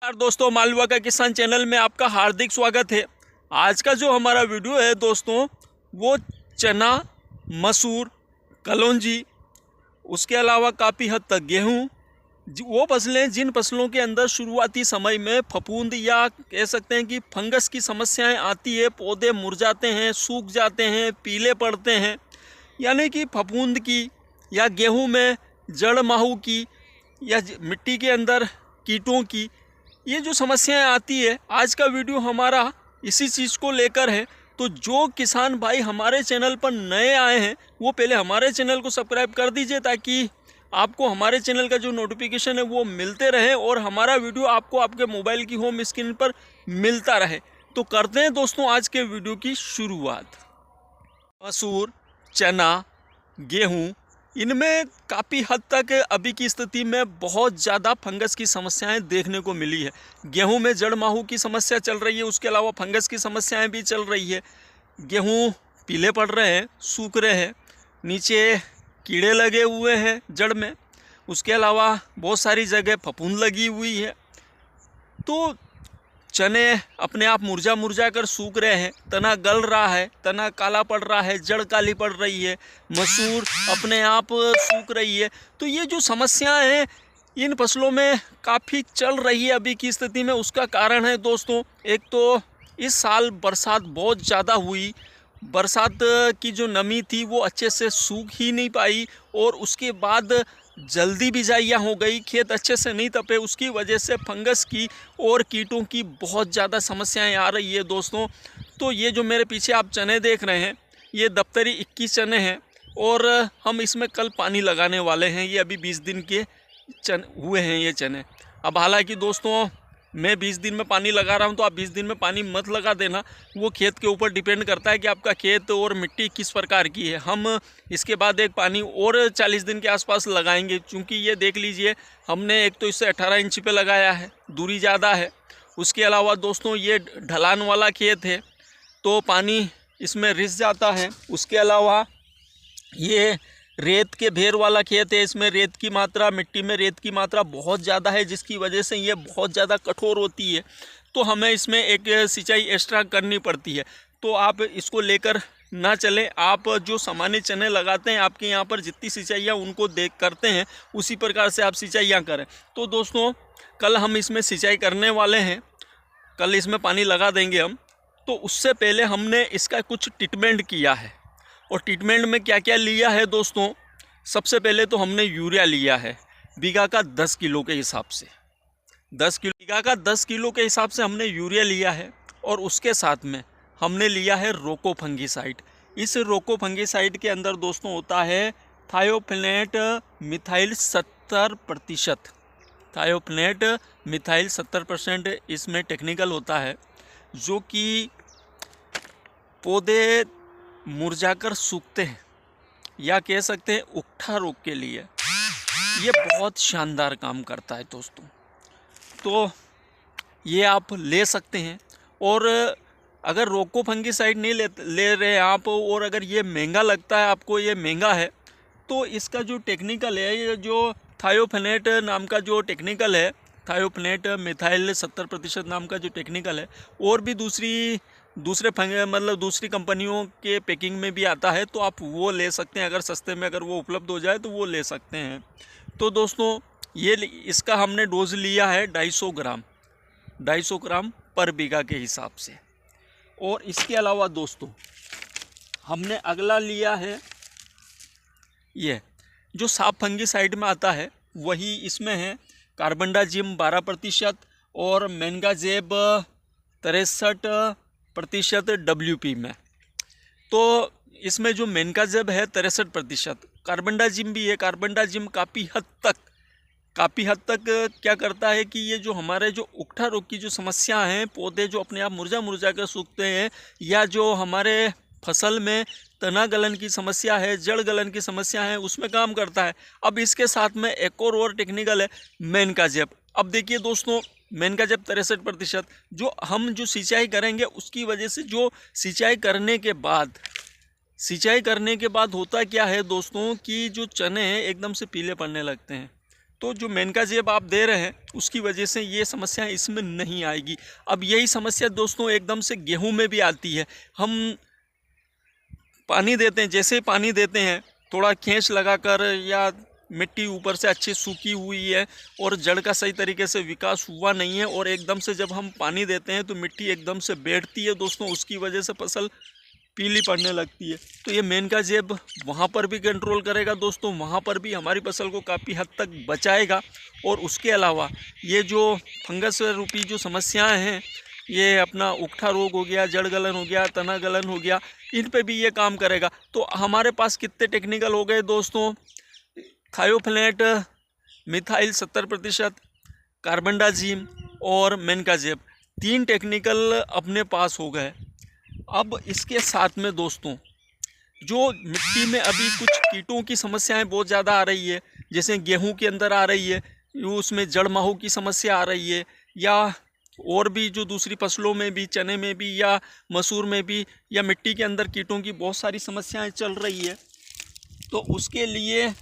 यार दोस्तों, मालवा का किसान चैनल में आपका हार्दिक स्वागत है। आज का जो हमारा वीडियो है दोस्तों, वो चना, मसूर, कलौंजी, उसके अलावा काफ़ी हद तक गेहूँ, वो फसलें जिन फसलों के अंदर शुरुआती समय में फफूंद या कह सकते हैं कि फंगस की समस्याएं आती है, पौधे मुरझाते हैं, सूख जाते हैं, पीले पड़ते हैं, यानी कि फफूंद की या गेहूं में जड़ माहू की या मिट्टी के अंदर कीटों की, ये जो समस्याएं आती है, आज का वीडियो हमारा इसी चीज़ को लेकर है। तो जो किसान भाई हमारे चैनल पर नए आए हैं वो पहले हमारे चैनल को सब्सक्राइब कर दीजिए, ताकि आपको हमारे चैनल का जो नोटिफिकेशन है वो मिलते रहे और हमारा वीडियो आपको आपके मोबाइल की होम स्क्रीन पर मिलता रहे। तो करते हैं दोस्तों आज के वीडियो की शुरुआत। मसूर, चना, गेहूँ, इनमें काफ़ी हद तक अभी की स्थिति में बहुत ज़्यादा फंगस की समस्याएं देखने को मिली है। गेहूं में जड़ माहू की समस्या चल रही है, उसके अलावा फंगस की समस्याएं भी चल रही है। गेहूं पीले पड़ रहे हैं, सूख रहे हैं, नीचे कीड़े लगे हुए हैं जड़ में, उसके अलावा बहुत सारी जगह फफूंद लगी हुई है। तो चने अपने आप मुरझा कर सूख रहे हैं, तना गल रहा है, तना काला पड़ रहा है, जड़ काली पड़ रही है, मसूर अपने आप सूख रही है। तो ये जो समस्याएं हैं इन फसलों में काफ़ी चल रही है अभी की स्थिति में। उसका कारण है दोस्तों, एक तो इस साल बरसात बहुत ज़्यादा हुई, बरसात की जो नमी थी वो अच्छे से सूख ही नहीं पाई, और उसके बाद जल्दी बिजाइयाँ हो गई, खेत अच्छे से नहीं तपे, उसकी वजह से फंगस की और कीटों की बहुत ज़्यादा समस्याएं आ रही है दोस्तों। तो ये जो मेरे पीछे आप चने देख रहे हैं, ये दफ्तरी 21 चने हैं और हम इसमें कल पानी लगाने वाले हैं। ये अभी 20 दिन के हुए हैं ये चने। अब हालांकि दोस्तों मैं 20 दिन में पानी लगा रहा हूं, तो आप 20 दिन में पानी मत लगा देना, वो खेत के ऊपर डिपेंड करता है कि आपका खेत और मिट्टी किस प्रकार की है। हम इसके बाद एक पानी और 40 दिन के आसपास लगाएंगे, क्योंकि ये देख लीजिए हमने एक तो इससे 18 इंच पे लगाया है, दूरी ज़्यादा है। उसके अलावा दोस्तों ये ढलान वाला खेत है तो पानी इसमें रिस जाता है। उसके अलावा ये रेत के भेर वाला खेत है, इसमें रेत की मात्रा, मिट्टी में रेत की मात्रा बहुत ज़्यादा है, जिसकी वजह से ये बहुत ज़्यादा कठोर होती है। तो हमें इसमें एक सिंचाई एक्स्ट्रा करनी पड़ती है। तो आप इसको लेकर ना चलें। आप जो सामान्य चने लगाते हैं, आपके यहाँ पर जितनी सिंचाइयाँ उनको देख करते हैं उसी प्रकार से आप सिंचाइयाँ करें। तो दोस्तों कल हम इसमें सिंचाई करने वाले हैं, कल इसमें पानी लगा देंगे हम। तो उससे पहले हमने इसका कुछ ट्रीटमेंट किया है, और ट्रीटमेंट में क्या क्या लिया है दोस्तों। सबसे पहले तो हमने यूरिया लिया है बीघा का 10 किलो के हिसाब से, 10 किलो बीघा का 10 किलो के हिसाब से हमने यूरिया लिया है। और उसके साथ में हमने लिया है रोको फंगीसाइड। इस रोको फंगीसाइड के अंदर दोस्तों होता है थायोफिनेट मिथाइल 70%। थायोफिनेट मिथाइल 70% इसमें टेक्निकल होता है, जो कि पौधे मुरझाकर सूखते हैं या कह सकते हैं उकठा रोग के लिए ये बहुत शानदार काम करता है दोस्तों। तो ये आप ले सकते हैं। और अगर रोको फंगीसाइड नहीं ले रहे आप, और अगर ये महंगा लगता है आपको, ये महंगा है, तो इसका जो टेक्निकल है, ये जो थायोफिनेट नाम का जो टेक्निकल है, थायोफिनेट मिथाइल 70% नाम का जो टेक्निकल है, और भी दूसरे दूसरी कंपनियों के पैकिंग में भी आता है, तो आप वो ले सकते हैं। अगर सस्ते में अगर वो उपलब्ध हो जाए तो वो ले सकते हैं। तो दोस्तों ये इसका हमने डोज लिया है 250 ग्राम पर बीघा के हिसाब से। और इसके अलावा दोस्तों हमने अगला लिया है, ये जो साफ फंगीसाइड में आता है वही इसमें है, कार्बेंडाजिम 12% और मैंगाजेब 63% WP में। तो इसमें जो मैंगाजेब है 63%, कार्बेंडाजिम भी है। कार्बेंडाजिम काफ़ी हद तक क्या करता है कि ये जो हमारे जो उकठा रोग की जो समस्या हैं, पौधे जो अपने आप मुरझा कर सूखते हैं, या जो हमारे फसल में तना गलन की समस्या है, जड़ गलन की समस्या है, उसमें काम करता है। अब इसके साथ में एक और टेक्निकल है मैंगाजेब। अब देखिए दोस्तों, मैंगाजेब 63%, जो हम जो सिंचाई करेंगे उसकी वजह से, जो सिंचाई करने के बाद होता क्या है दोस्तों कि जो चने हैं एकदम से पीले पड़ने लगते हैं, तो जो मेनका जेब आप दे रहे हैं उसकी वजह से ये समस्या इसमें नहीं आएगी। अब यही समस्या दोस्तों एकदम से गेहूं में भी आती है। हम पानी देते हैं, जैसे पानी देते हैं थोड़ा खींच लगाकर या मिट्टी ऊपर से अच्छी सूखी हुई है और जड़ का सही तरीके से विकास हुआ नहीं है और एकदम से जब हम पानी देते हैं तो मिट्टी एकदम से बैठती है दोस्तों, उसकी वजह से फसल पीली पड़ने लगती है। तो ये मेनका जेब वहाँ पर भी कंट्रोल करेगा दोस्तों, वहाँ पर भी हमारी फसल को काफ़ी हद तक बचाएगा। और उसके अलावा ये जो फंगस रूपी जो समस्याएं हैं, ये अपना उकठा रोग हो गया, जड़ गलन हो गया, तना गलन हो गया, इन पे भी ये काम करेगा। तो हमारे पास कितने टेक्निकल हो गए दोस्तों, थायोफिलेट, मिथाइल 70%, कार्बेंडाजिम और मेनका जेब, 3 टेक्निकल अपने पास हो गए। अब इसके साथ में दोस्तों जो मिट्टी में अभी कुछ कीटों की समस्याएं बहुत ज़्यादा आ रही है, जैसे गेहूं के अंदर आ रही है, उसमें जड़ माहू की समस्या आ रही है, या और भी जो दूसरी फसलों में भी, चने में भी या मसूर में भी, या मिट्टी के अंदर कीटों की बहुत सारी समस्याएं चल रही है। तो उसके लिए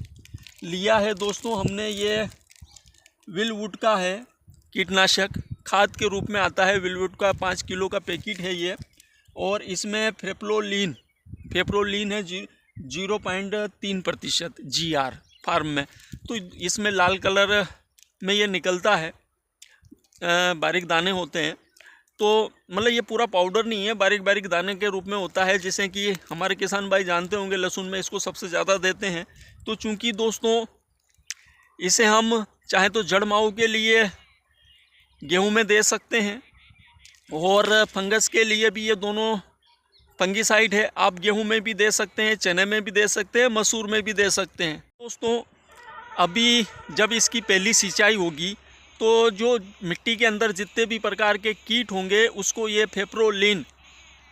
लिया है दोस्तों हमने ये विलवुड का है कीटनाशक, खाद के रूप में आता है। विलवुड का 5 किलो का पैकेट है ये, और इसमें फेप्रोलिन है 0.3% GR फार्म में। तो इसमें लाल कलर में ये निकलता है, बारीक दाने होते हैं। तो मतलब ये पूरा पाउडर नहीं है, बारीक बारीक दाने के रूप में होता है, जैसे कि हमारे किसान भाई जानते होंगे लहसुन में इसको सबसे ज़्यादा देते हैं। तो चूंकि दोस्तों इसे हम चाहे तो जड़ माहू के लिए गेहूं में दे सकते हैं और फंगस के लिए भी ये दोनों फंगीसाइड है, आप गेहूं में भी दे सकते हैं, चने में भी दे सकते हैं, मसूर में भी दे सकते हैं। दोस्तों अभी जब इसकी पहली सिंचाई होगी तो जो मिट्टी के अंदर जितने भी प्रकार के कीट होंगे उसको ये फेप्रोलिन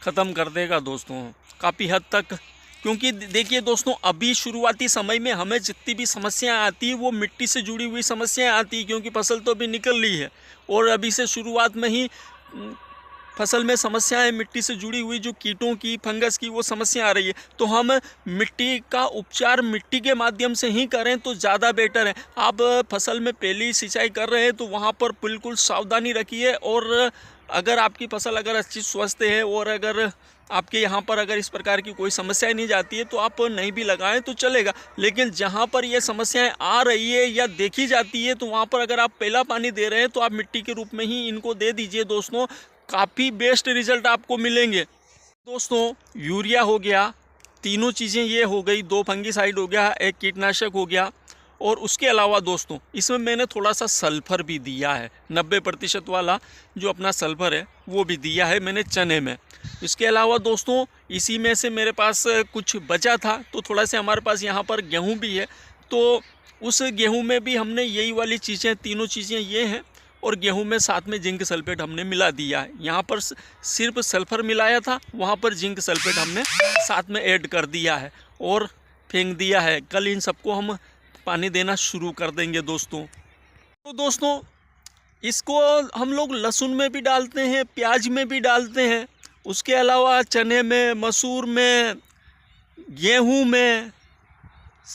ख़त्म कर देगा दोस्तों काफ़ी हद तक। क्योंकि देखिए दोस्तों अभी शुरुआती समय में हमें जितनी भी समस्याएं आती है वो मिट्टी से जुड़ी हुई समस्याएं आती है, क्योंकि फसल तो अभी निकल रही है और अभी से शुरुआत में ही फसल में समस्याएं मिट्टी से जुड़ी हुई जो कीटों की, फंगस की वो समस्या आ रही है। तो हम मिट्टी का उपचार मिट्टी के माध्यम से ही करें तो ज़्यादा बेटर है। आप फसल में पहली सिंचाई कर रहे हैं तो वहाँ पर बिल्कुल सावधानी रखिए, और अगर आपकी फसल अगर अच्छी स्वस्थ है और अगर आपके यहाँ पर अगर इस प्रकार की कोई समस्या नहीं जाती है तो आप नहीं भी लगाएं तो चलेगा। लेकिन जहाँ पर ये समस्याएं आ रही है या देखी जाती है तो वहाँ पर अगर आप पहला पानी दे रहे हैं तो आप मिट्टी के रूप में ही इनको दे दीजिए दोस्तों, काफ़ी बेस्ट रिजल्ट आपको मिलेंगे। दोस्तों यूरिया हो गया, तीनों चीज़ें ये हो गई, 2 फंगीसाइड हो गया, 1 कीटनाशक हो गया, और उसके अलावा दोस्तों इसमें मैंने थोड़ा सा सल्फ़र भी दिया है, 90% वाला जो अपना सल्फ़र है वो भी दिया है मैंने चने में। इसके अलावा दोस्तों इसी में से मेरे पास कुछ बचा था तो थोड़ा सा हमारे पास यहाँ पर गेहूँ भी है, तो उस गेहूँ में भी हमने यही वाली चीज़ें, तीनों चीज़ें ये हैं, और गेहूं में साथ में जिंक सल्फेट हमने मिला दिया है। यहाँ पर सिर्फ सल्फ़र मिलाया था, वहाँ पर जिंक सल्फेट हमने साथ में ऐड कर दिया है और फेंक दिया है। कल इन सबको हम पानी देना शुरू कर देंगे दोस्तों। तो दोस्तों इसको हम लोग लहसुन में भी डालते हैं, प्याज में भी डालते हैं, उसके अलावा चने में, मसूर में, गेहूँ में,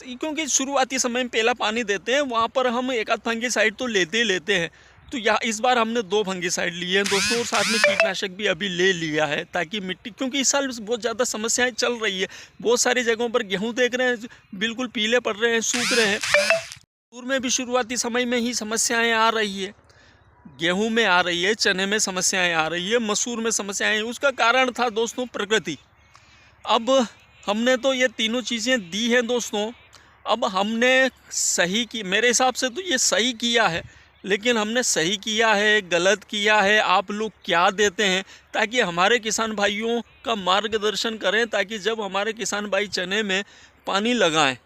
क्योंकि शुरुआती समय में पहला पानी देते हैं वहाँ पर हम एक आध फंगीसाइड तो लेते ही लेते हैं। तो यहाँ इस बार हमने 2 फंगीसाइड लिए हैं दोस्तों, और साथ में कीटनाशक भी अभी ले लिया है, ताकि मिट्टी, क्योंकि इस साल बहुत ज़्यादा समस्याएं चल रही है। बहुत सारी जगहों पर गेहूं देख रहे हैं बिल्कुल पीले पड़ रहे हैं, सूख रहे हैं। मसूर में भी शुरुआती समय में ही समस्याएँ आ रही है, गेहूँ में आ रही है, चने में समस्याएँ आ रही है, मसूर में समस्याएँ। उसका कारण था दोस्तों प्रकृति। अब हमने तो ये तीनों चीज़ें दी हैं दोस्तों, अब हमने सही की, मेरे हिसाब से तो ये सही किया है, लेकिन हमने सही किया है गलत किया है आप लोग क्या देते हैं, ताकि हमारे किसान भाइयों का मार्गदर्शन करें, ताकि जब हमारे किसान भाई चने में पानी लगाएं,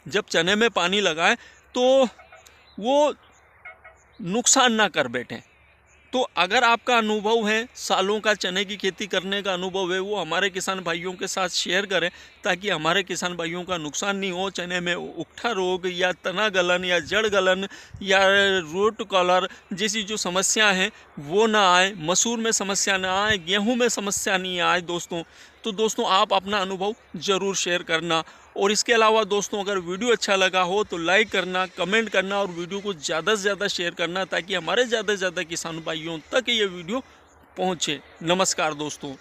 जब चने में पानी लगाएं तो वो नुकसान ना कर बैठें। तो अगर आपका अनुभव है, सालों का चने की खेती करने का अनुभव है, वो हमारे किसान भाइयों के साथ शेयर करें, ताकि हमारे किसान भाइयों का नुकसान नहीं हो। चने में उकठा रोग या तना गलन या जड़ गलन या रूट कॉलर जैसी जो समस्या हैं वो ना आए, मसूर में समस्या ना आए, गेहूं में समस्या नहीं आए दोस्तों। तो दोस्तों आप अपना अनुभव ज़रूर शेयर करना। और इसके अलावा दोस्तों अगर वीडियो अच्छा लगा हो तो लाइक करना, कमेंट करना और वीडियो को ज़्यादा से ज़्यादा शेयर करना, ताकि हमारे ज़्यादा से ज़्यादा किसान भाइयों तक ये वीडियो पहुँचे। नमस्कार दोस्तों।